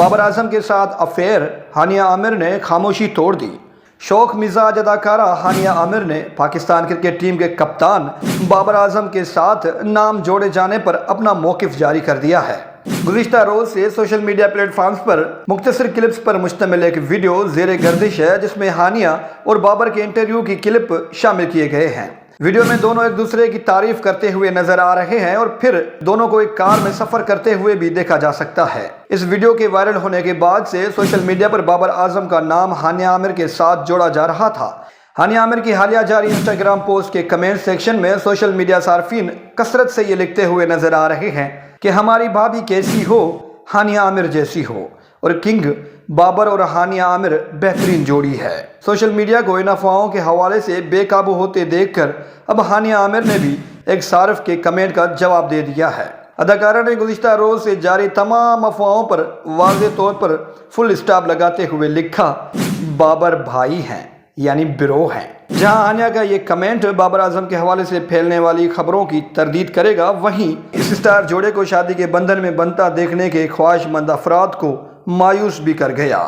بابر اعظم کے ساتھ افیئر، ہانیہ عامر نے خاموشی توڑ دی۔ شوق مزاج اداکارہ ہانیہ عامر نے پاکستان کرکٹ ٹیم کے کپتان بابر اعظم کے ساتھ نام جوڑے جانے پر اپنا موقف جاری کر دیا ہے۔ گزشتہ روز سے سوشل میڈیا پلیٹ فارمز پر مختصر کلپس پر مشتمل ایک ویڈیو زیر گردش ہے جس میں ہانیہ اور بابر کے انٹرویو کی کلپ شامل کیے گئے ہیں۔ ویڈیو میں دونوں ایک دوسرے کی تعریف کرتے ہوئے نظر آ رہے ہیں اور پھر دونوں کو ایک کار میں سفر کرتے ہوئے بھی دیکھا جا سکتا ہے۔ اس ویڈیو کے وائرل ہونے کے بعد سے سوشل میڈیا پر بابر اعظم کا نام ہانیہ عامر کے ساتھ جوڑا جا رہا تھا۔ ہانیہ عامر کی حالیہ جاری انسٹاگرام پوسٹ کے کمنٹ سیکشن میں سوشل میڈیا صارفین کثرت سے یہ لکھتے ہوئے نظر آ رہے ہیں کہ ہماری بھابھی کیسی ہو، ہانیہ عامر جیسی ہو، اور کنگ بابر اور ہانیہ عامر بہترین جوڑی ہے۔ سوشل میڈیا کو ان افواہوں کے حوالے سے بے قابو ہوتے دیکھ کر اب ہانیہ عامر نے بھی ایک صارف کے کمنٹ کا جواب دے دیا ہے۔ اداکارہ نے گزشتہ روز سے جاری تمام افواہوں پر واضح طور پر فل اسٹاپ لگاتے ہوئے لکھا، بابر بھائی ہیں یعنی برو ہیں۔ جہاں ہانیہ کا یہ کمنٹ بابر اعظم کے حوالے سے پھیلنے والی خبروں کی تردید کرے گا، وہیں اس اسٹار جوڑے کو شادی کے بندھن میں بندھتا دیکھنے کے خواہش مند افراد کو مایوس بھی کر گیا۔